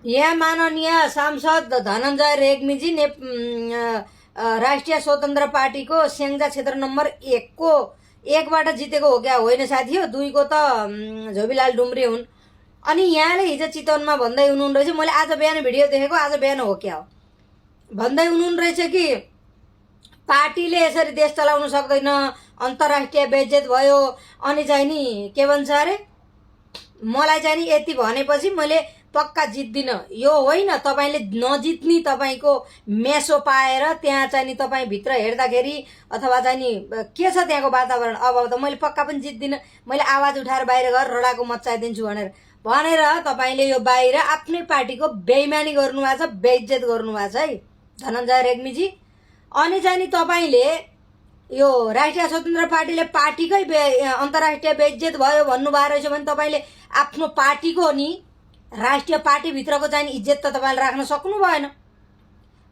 यहाँ माननीय सांसद धनञ्जय रेग्मीजी राष्ट्रिय स्वतन्त्र पार्टीको स्याङ्जा क्षेत्र नम्बर 1 को 1 बाट जितेको हो क्या? होइन साथी हो, 2 को त झोबीलाल डुम्रे हुन्। अनि यहाँले हिजो चितवनमा भन्दै हुनुहुन्न रहेछ, मैले आज बिहान भिडियो देखेको, आज बिहान हो क्या हो, भन्दै हुनुहुन्न रहेछ कि पार्टीले यसरी देश चलाउन सक्दैन, अन्तर्राष्ट्रिय बेइज्जत भयो। अनि चाहिँ नि के भन्छ अरे, मलाई चाहिँ नि यति भनेपछि मैले पक्का जित्दिन। यो होइन तपाईले नजित्ने तपाईको मेसो पाएर त्यहाँ चाहिँ नि तपाई भित्र हेर्दाखेरि अथवा चाहिँ नि के छ त्यहाँको वातावरण, अब त मैले पक्का पनि जित्दिन, मैले आवाज उठाएर बाहिर गएर रडाको मच्चाइदिन्छु भनेर तपाईले यो बाहिर आफ्नै पार्टीको बेइमानी गर्नुभएको छ, बेइज्जत गर्नुभएको छ है धनञ्जय रेग्मीजी। अनि चाहिँ नि तपाईले यो राष्ट्रिय स्वतन्त्र पार्टीले पार्टीकै अन्तर्राष्ट्रिय बेइज्जत भयो भन्नुभएको रहेछ भने तपाईले आफ्नो पार्टीको नि राष्ट्रिय पार्टी भित्रको चाहिँ इज्जत त तपाईले राख्न सक्नु भएन।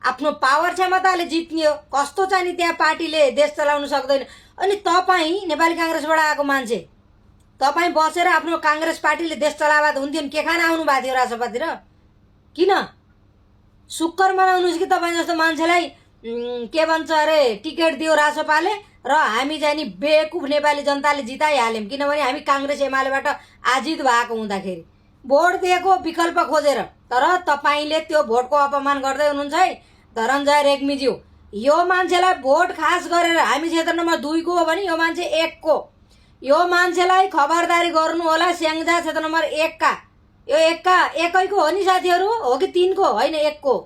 आफ्नो पावर क्षमताले जित्ने हो, कस्तो चाहिँ नि त्यहाँ पार्टीले देश चलाउन सक्दैन। अनि तपाई नेपाली कांग्रेसबाट आएको मान्छे, तपाई बसेर आफ्नो कांग्रेस पार्टीले देश चलावा त हुन्थ्यो नि, के खान आउनु भएको थियो राजसभातिर? किन शुक्र मनाउनुस् कि तपाई जस्तो मान्छेलाई के भन्छ अरे टिकट दियो राजसभाले र हामी चाहिँ नि बेकुफ नेपाली जनताले जिताइहाल्यौं, किनभने हामी कांग्रेस एमालेबाट आजित भएको हुँदाखेरि भोट दिएको विकल्प खोजेर। तर तपाईले त्यो भोटको अपमान गर्दै हुनुहुन्छ है धनञ्जय रेग्मीज्यू। यो मान्छेलाई भोट खास गरेर हामी क्षेत्र नम्बर 2 को हो भने यो मान्छे 1 को, यो मान्छेलाई खबरदारी गर्नु होला। स्याङ्जा क्षेत्र नम्बर 1 का, यो 1 का 1 को हो नि साथीहरु, हो कि 3 को होइन 1 को।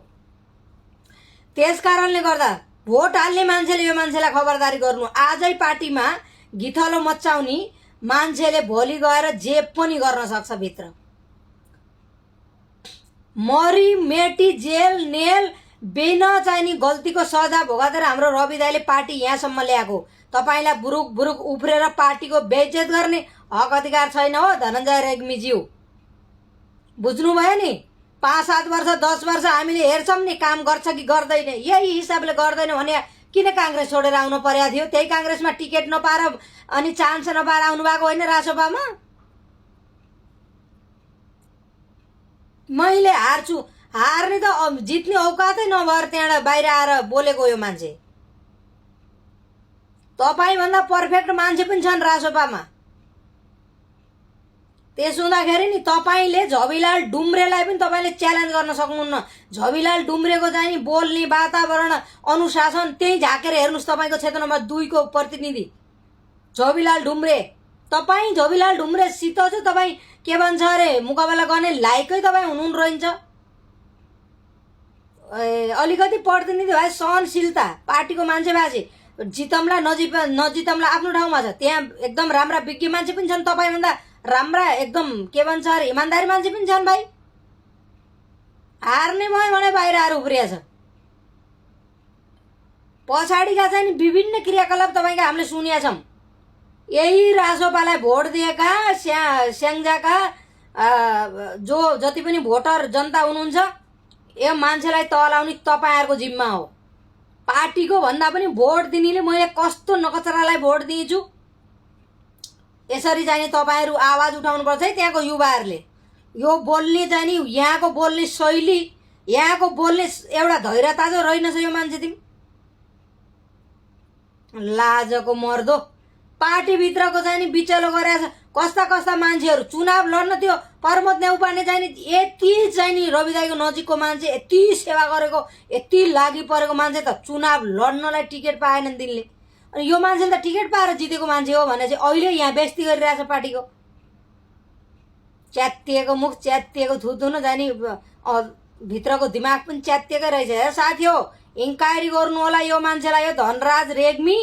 त्यसकारणले गर्दा भोट हाल्ने मान्छेले यो मान्छेलाई खबरदारी गर्नु। आजै पार्टीमा गिथलो मचाउने मान्छेले भोलि गएर जे पनि गर्न सक्छ भित्र। मरी मेटी जेल नेल बिना चाहिँ नि गल्तीको सजा भोगाएर हाम्रो रवि दाइले पार्टी यहाँसम्म ल्याएको। तपाईलाई बुरुक बुरुक उफ्रेर पार्टीको बेइज्जत गर्ने हक अधिकार छैन हो धनञ्जय रेग्मीज्यू, बुझ्नुभयो नि। 5-7 वर्ष 10 वर्ष हामीले हेर्छौं नि काम गर्छ कि गर्दैन, यही हिसाबले गर्दैन भने किन कांग्रेस छोडेर आउनु पर्या थियो? त्यही कांग्रेसमा टिकट नपाएर अनि चान्स नपाएर आउनु भएको होइन राजसभामा? मैले हार्छु, हार्ने त जित्ने औकातै नभएर त्यहाँबाट बाहिर आएर बोलेको यो मान्छे। तपाई भन्दा पर्फेक्ट मान्छे पनि छन् राजसभामा। त्यसो हुँदाखेरि नि तपाईले झबीलाल डुम्रेलाई पनि तपाईले च्यालेन्ज गर्न सक्नुहुन्न। झबीलाल डुम्रेको चाहिँ नि बोल्ने वातावरण अनुशासन त्यही झाकेर हेर्नुस्। तपाईको क्षेत्र नम्बर 2 को प्रतिनिधि झबीलाल डुम्रे, तपाई झबीलाल डुम्रे सित चाहिँ तपाई के भन्छ अरे मुकाबला गर्ने लायकै तपाई हुनुहुन्न रहन्छ। अलिकति प्रतिनिधि भए सहनशीलता पार्टीको मान्छे भएपछि जितमला नजितमला आफ्नो ठाउँमा छ। त्यहाँ एकदम राम्रा विज्ञ मान्छे पनि छन्, तपाई भन्दा राम्रा एकदम के भन्छ अरे इमानदारी मान्छे पनि छन् भाइ। हार्ने भयो भने बाहिर आएर उफ्रिया छ। पछाडिका चाहिँ विभिन्न क्रियाकलाप तपाईका हामीले सुनिया छौं। यही राजसभालाई भोट दिएका स्याङ्जाका जो जति पनि भोटर जनता हुनुहुन्छ, यो मान्छेलाई तलाउने तपाईहरुको जिम्मा हो। पार्टीको भन्दा पनि भोट दिनेले मैले कस्तो नकचरालाई भोट दिएछु यसरी चाहिँ तपाईहरु आवाज उठाउनु पर्छ है। त्यहाँको युवाहरुले यो बोल्ने चाहिँ नि यहाँको बोल्ने शैली, यहाँको बोल्ने एउटा धैर्यता जो रहेनछ यो मान्छे तिमी। लाजको मर्दो पार्टी भित्रको चाहिँ नि बिचलो गरेछ। कस्ता कस्ता मान्छेहरु चुनाव लड्न त्यो प्रमोद नेउपाने चाहिँ नि यति चाहिँ नि रवि दाइको नजिकको मान्छे, यति सेवा गरेको, यति लागि परेको मान्छे त चुनाव लड्नलाई टिकट पाएनन् तिनले। अनि यो मान्छेले त टिकट पाएर जितेको मान्छे हो भने चाहिँ अहिले यहाँ बेइज्जती गरिरहेछ पार्टीको। च्यातिएको मुख च्यातिएको थुथु न जानी भित्रको दिमाग पनि च्यातिएकै रहेछ। साथी हो इन्क्वायरी गर्नु होला यो मान्छेलाई, यो धनराज रेग्मी।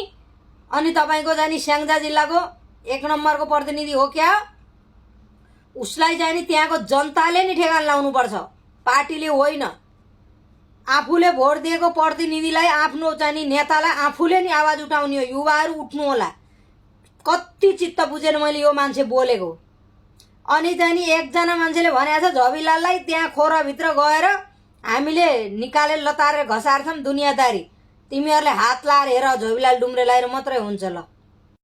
अनि तपाईको जानी स्याङ्जा जिल्लाको 1 नम्बरको प्रतिनिधि हो क्या? उसलाई चाहिँ नि त्यहाँको जनताले नि ठेगान लाउनु पर्छ, पार्टीले होइन। आफूले भोट दिएको प्रतिनिधिलाई, आफ्नो चाहिँ नि नेतालाई आफूले नि आवाज उठाउने हो। युवाहरु उठ्नु होला। कति चित्त बुझेन मैले यो मान्छे बोलेको। अनि चाहिँ नि एकजना मान्छेले भनेछ झबीलाललाई त्यहाँ खोरा भित्र गएर हामीले निकालेर लतारेर घसार्छौं दुनियादारी, तिमीहरुले हात लाएर हेर झबीलाल डुम्रेलाई मात्रै हुन्छ ल।